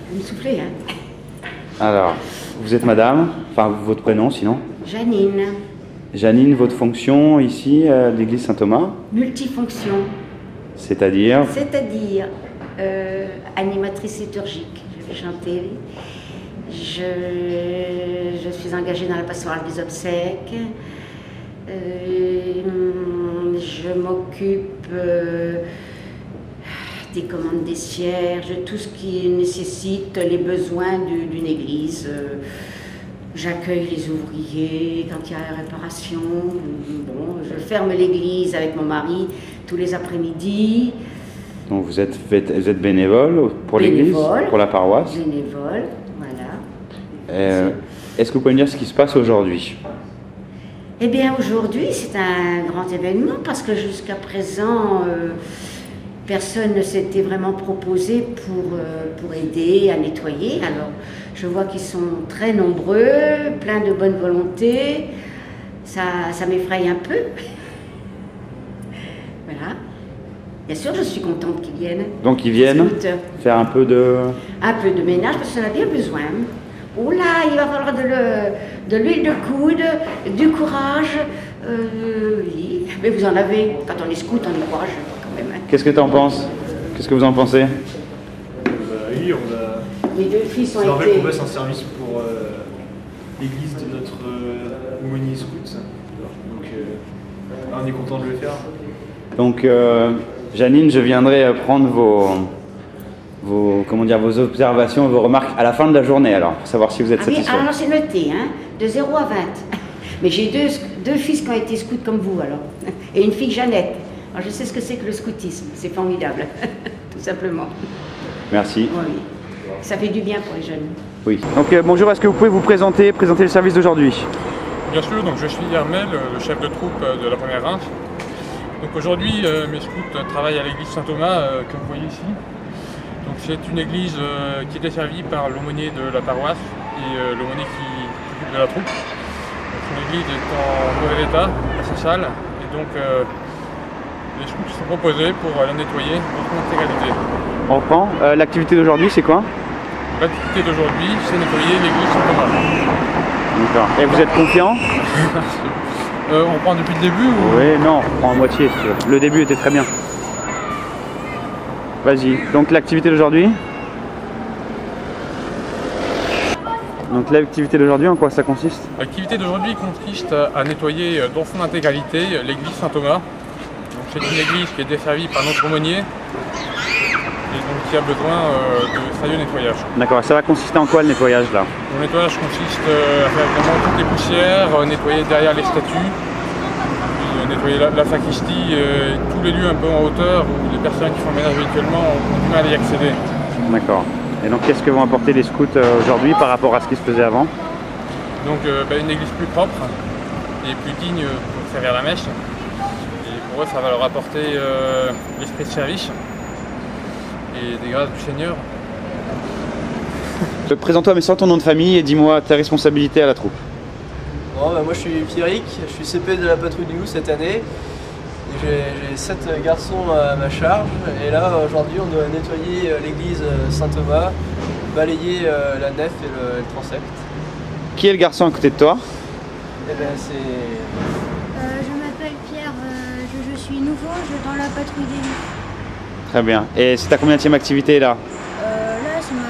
Vous me soufflez, hein? Alors, vous êtes madame, enfin votre prénom sinon? Janine. Janine, votre fonction ici à l'église Saint-Thomas? Multifonction. C'est-à-dire? C'est-à-dire animatrice liturgique. Je vais chanter. Je suis engagée dans la pastorale des obsèques. Je m'occupe des commandes des cierges, tout ce qui nécessite les besoins d'une église. J'accueille les ouvriers quand il y a réparation. Bon, je ferme l'église avec mon mari tous les après-midi. Donc vous êtes bénévole pour l'église, pour la paroisse? Bénévole, voilà. Est-ce que vous pouvez me dire ce qui se passe aujourd'hui? Eh bien, aujourd'hui, c'est un grand événement parce que jusqu'à présent, personne ne s'était vraiment proposé pour aider à nettoyer. Alors, je vois qu'ils sont très nombreux, plein de bonne volonté. Ça m'effraie un peu. Voilà. Bien sûr, je suis contente qu'ils viennent. Donc, ils viennent faire un peu de... Un peu de ménage parce qu'on a bien besoin. Oh là, il va falloir de l'huile de coude, du courage. Oui, mais vous en avez. Quand on est scout, on est courageux quand même. Qu'est-ce que tu en penses? Qu'est-ce que vous en pensez? Oui, on a... Les deux filles sont C'est vrai été... qu'on passe un service pour l'église de notre aumônier scout. Donc, on est content de le faire. Donc, Janine, je viendrai prendre vos observations, vos remarques à la fin de la journée, alors, pour savoir si vous êtes satisfait. Alors c'est noté, hein, de 0 à 20. Mais j'ai deux fils qui ont été scouts comme vous, alors. Et une fille, Jeannette. Alors je sais ce que c'est que le scoutisme, c'est formidable, tout simplement. Merci. Oui, ça fait du bien pour les jeunes. Oui. Donc bonjour, est-ce que vous pouvez vous présenter le service d'aujourd'hui? Bien sûr, donc je suis Hermel, le chef de troupe de la première Reims. Donc aujourd'hui, mes scouts travaillent à l'église Saint-Thomas, comme vous voyez ici. Donc c'est une église qui est desservie par l'aumônier de la paroisse et l'aumônier qui s'occupe de la troupe. Donc son église est en mauvais état, assez sale, et donc les scouts sont proposés pour la nettoyer dans son intégralité. On reprend. L'activité d'aujourd'hui, c'est quoi? L'activité d'aujourd'hui, c'est nettoyer l'église Saint-Thomas. D'accord. Et vous êtes confiant? On reprend depuis le début ou... Oui, non, on reprend à moitié. Si tu veux. Le début était très bien. Vas-y. Donc l'activité d'aujourd'hui? Donc l'activité d'aujourd'hui, en quoi ça consiste? L'activité d'aujourd'hui consiste à nettoyer dans son intégralité l'église Saint-Thomas. C'est une église qui est desservie par notre aumônier et donc qui a besoin de sérieux nettoyage. D'accord, ça va consister en quoi le nettoyage là? Le nettoyage consiste à faire vraiment toutes les poussières, nettoyer derrière les statues, nettoyer la sacristie, tous les lieux un peu en hauteur où les personnes qui font le ménage habituellement ont du mal à y accéder. D'accord. Et donc qu'est-ce que vont apporter les scouts aujourd'hui par rapport à ce qui se faisait avant? Donc une église plus propre et plus digne pour servir la messe. Et pour eux, ça va leur apporter l'esprit de service et des grâces du Seigneur. Présente-toi mais sans ton nom de famille et dis-moi tes responsabilités à la troupe. Bon, moi je suis Pierrick, je suis CP de la patrouille du Loup cette année. J'ai 7 garçons à ma charge et là aujourd'hui on doit nettoyer l'église Saint-Thomas, balayer la nef et le transept. Qui est le garçon à côté de toi? Eh ben c'est... Je m'appelle Pierre, je suis nouveau, je suis dans la patrouille des Loups. Très bien. Et c'est ta combienième activité là? Là c'est ma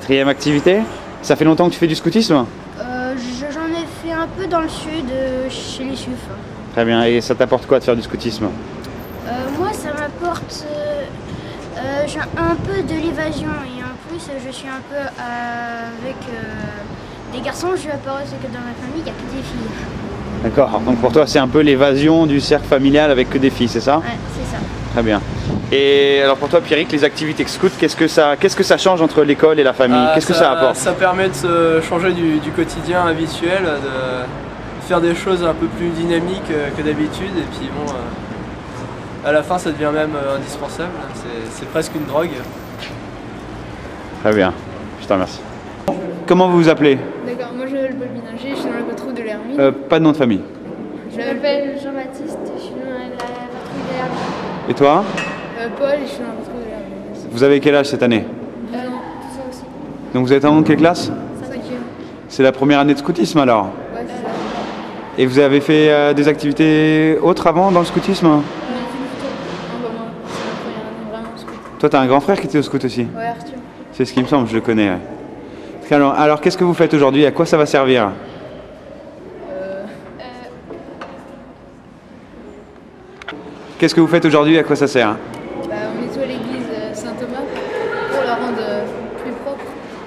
4e. 4e activité? Ça fait longtemps que tu fais du scoutisme? J'en ai fait un peu dans le sud, chez les SUF. Très bien. Et ça t'apporte quoi de faire du scoutisme? Moi ça m'apporte un peu de l'évasion et en plus je suis un peu avec des garçons, je vais pas que dans ma famille il n'y a que des filles. D'accord, donc pour toi c'est un peu l'évasion du cercle familial avec que des filles, c'est ça? Ouais, c'est ça. Très bien. Et alors pour toi Pierrick, les activités scout, qu'est-ce que ça change entre l'école et la famille? Qu'est-ce que ça apporte? Ça permet de se changer du quotidien habituel, de faire des choses un peu plus dynamiques que d'habitude et puis bon, à la fin ça devient même indispensable, c'est presque une drogue. Très bien, je te remercie. Comment vous vous appelez? D'accord, moi je m'appelle Paul Bininger, je suis dans la patrouille de l'Hermine. Pas de nom de famille. Je m'appelle Jean-Baptiste, je suis dans la patrouille de l'Hermine. Et toi? Paul et je suis dans la patrouille de l'Hermine. Vous avez quel âge cette année? Non, tout ça aussi. Donc vous êtes en quelle classe? 5e. C'est la première année de scoutisme alors? Ouais, c'est ça. Et vous avez fait des activités autres avant dans le scoutisme? Non, bah moi, c'est ma première année vraiment au scout. Toi, tu as un grand frère qui était au scout aussi? Ouais, Arthur. C'est ce qui me semble, je le connais. Ouais. Alors qu'est-ce que vous faites aujourd'hui? À quoi ça va servir? Qu'est-ce que vous faites aujourd'hui? À quoi ça sert? Bah, on nettoie l'église Saint-Thomas pour la rendre plus propre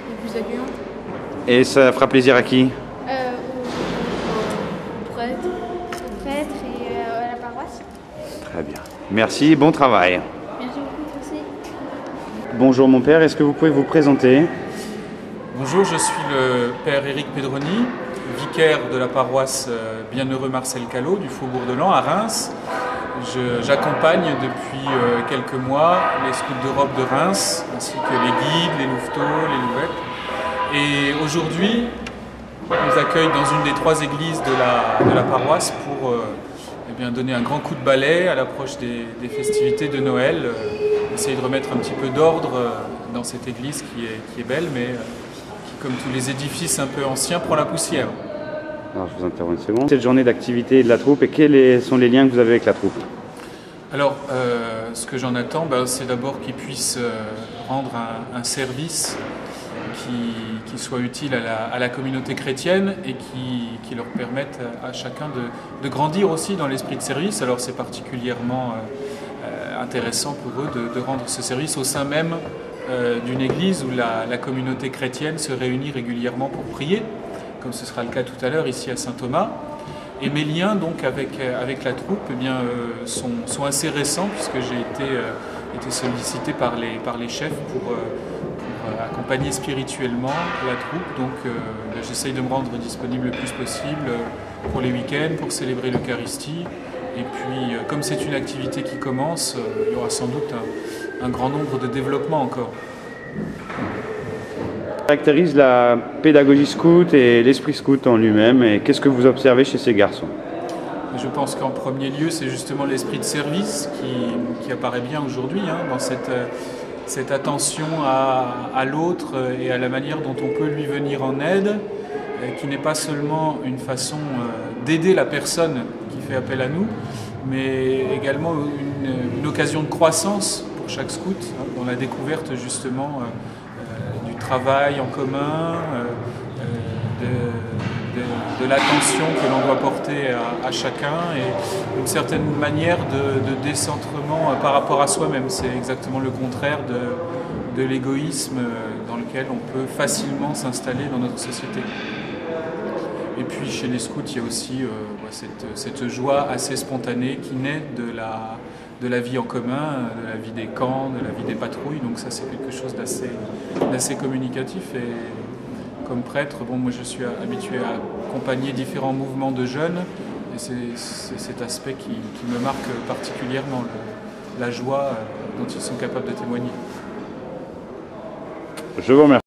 et plus accueillante. Et ça fera plaisir à qui? Aux prêtres. Aux prêtres et à la paroisse. Très bien. Merci, bon travail. Merci beaucoup, merci. Bonjour mon père, est-ce que vous pouvez vous présenter? Bonjour, je suis le père Éric Pedroni, vicaire de la paroisse Bienheureux Marcel Callot du Faubourg de Lens à Reims. J'accompagne depuis quelques mois les scouts d'Europe de Reims, ainsi que les guides, les louveteaux, les louvettes. Et aujourd'hui, on nous accueille dans une des 3 églises de la paroisse pour eh bien, donner un grand coup de balai à l'approche des festivités de Noël. Essayer de remettre un petit peu d'ordre dans cette église qui est belle, mais qui, comme tous les édifices un peu anciens, prend la poussière. Alors je vous interromps une seconde. Cette journée d'activité de la troupe, et quels sont les liens que vous avez avec la troupe? Alors, ce que j'en attends, c'est d'abord qu'ils puissent rendre un service qui soit utile à la communauté chrétienne et qui leur permette à chacun de grandir aussi dans l'esprit de service. Alors c'est particulièrement intéressant pour eux de rendre ce service au sein même d'une église où la communauté chrétienne se réunit régulièrement pour prier, comme ce sera le cas tout à l'heure ici à Saint-Thomas. Et mes liens donc avec la troupe eh bien, sont assez récents, puisque j'ai été sollicité par les chefs pour accompagner spirituellement la troupe. Donc j'essaye de me rendre disponible le plus possible pour les week-ends, pour célébrer l'Eucharistie. Et puis comme c'est une activité qui commence, il y aura sans doute un grand nombre de développements encore. Caractérise la pédagogie scout et l'esprit scout en lui-même, et qu'est-ce que vous observez chez ces garçons? Je pense qu'en premier lieu, c'est justement l'esprit de service qui apparaît bien aujourd'hui, dans cette attention à l'autre et à la manière dont on peut lui venir en aide, qui n'est pas seulement une façon d'aider la personne qui fait appel à nous, mais également une occasion de croissance pour chaque scout, dans la découverte justement du travail en commun, de l'attention que l'on doit porter à chacun et une certaine manière de décentrement par rapport à soi-même. C'est exactement le contraire de l'égoïsme dans lequel on peut facilement s'installer dans notre société. Et puis chez les scouts, il y a aussi cette joie assez spontanée qui naît de la vie en commun, de la vie des camps, de la vie des patrouilles. Donc ça, c'est quelque chose d'assez communicatif. Et comme prêtre, moi je suis habitué à accompagner différents mouvements de jeunes. Et c'est cet aspect qui me marque particulièrement, la joie dont ils sont capables de témoigner. Je vous remercie.